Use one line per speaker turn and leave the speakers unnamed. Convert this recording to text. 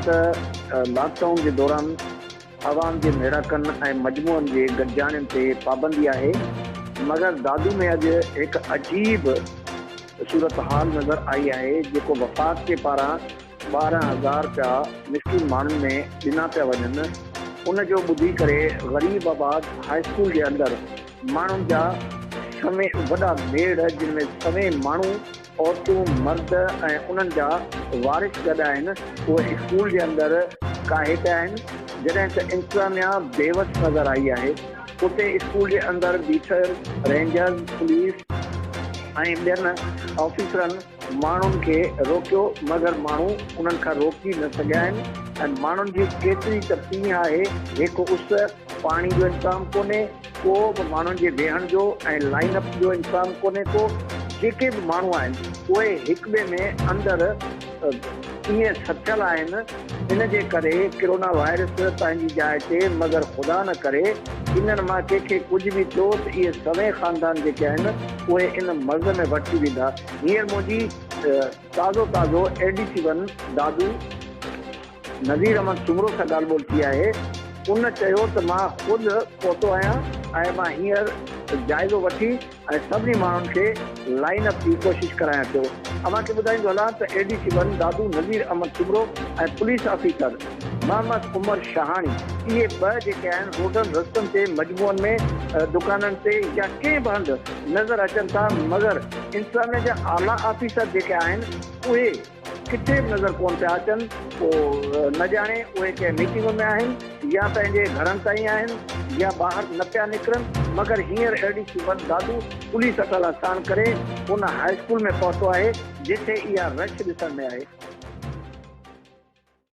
त लॉकडाउन जे दौरान आवाम जे मेड़ाकनि ऐं मजमूअनि जे गॾिजाणियुनि ते पाबंदी आहे, मगर दादू में अॼु हिकु अजीब सूरत हाल नज़र आई आहे जेको वफ़ाक़ जे पारां 12,000 रुपया मिस्किन माण्हुनि में ॾिना पिया वञनि। उन जो ॿुधी करे ग़रीब आबाद हाई स्कूल जे अंदरि माण्हुनि जा समें वॾा मेड़ जिन में समें माण्हू औरतूं मर्द ऐं उन्हनि जा वारिस गॾु आहिनि, उहे स्कूल जे अंदरि काहे पिया आहिनि। जॾहिं त इंतज़ामिया बेवस नज़र आई आहे, उते स्कूल जे अंदरि बीठल रेंजर्स, पुलिस ऐं ॿियनि ऑफिसरनि माण्हुनि खे रोकियो, मगर माण्हू उन्हनि खां रोकी न सघिया आहिनि। ऐं माण्हुनि जी केतिरी त पीउ आहे, हिकु उस पाणी जो इंतज़ाम कोन्हे, को बि माण्हुनि जे वेहण जो ऐं लाइनअप जो इंतज़ाम कोन्हे को। जेके बि माण्हू आहिनि उहे हिक ॿिए में अंदरि ईअं सथियल आहिनि। इन जे करे कोरोना वायरस पंहिंजी जाइ ते, मगर ख़ुदा न करे इन्हनि मां कंहिंखे कुझु बि थियो त इहे सवें ख़ानदान जेके आहिनि उहे इन मर्ज़ में वठी वेंदा। हींअर मुंहिंजी ताज़ो ADC1 दादू नज़ीर अहमद सुमरो सां ॻाल्हि ॿोल थी आहे। उन चयो त मां ख़ुदि पहुतो आहियां ऐं मां हींअर जाइज़ो वठी ऐं सभिनी माण्हुनि खे लाइन अप जी कोशिशि करायां पियो। अव्हांखे ॿुधाईंदो हलां त ADC1 दादू नज़ीर अहमद सुमरो ऐं पुलिस ऑफिसर मोहम्मद उमर शाहानी, इहे ॿ जेके आहिनि रोडनि रस्तनि ते मजमूअनि में दुकाननि ते या कंहिं बि हंधि नज़र अचनि था, मगर इंतज़ामिया जा आला ऑफिसर जेके आहिनि उहे किथे बि नज़र कोन पिया अचनि। पोइ न ॼाणे उहे कंहिं मीटिंगुनि में आहिनि या पंहिंजे घरनि ताईं आहिनि या ॿाहिरि न पिया निकिरनि। मगर हींअर ADC1 दादू पुलिस अटल आसान करे उन हाई स्कूल में पहुतो आहे जिथे इहा रश ॾिसण में आहे।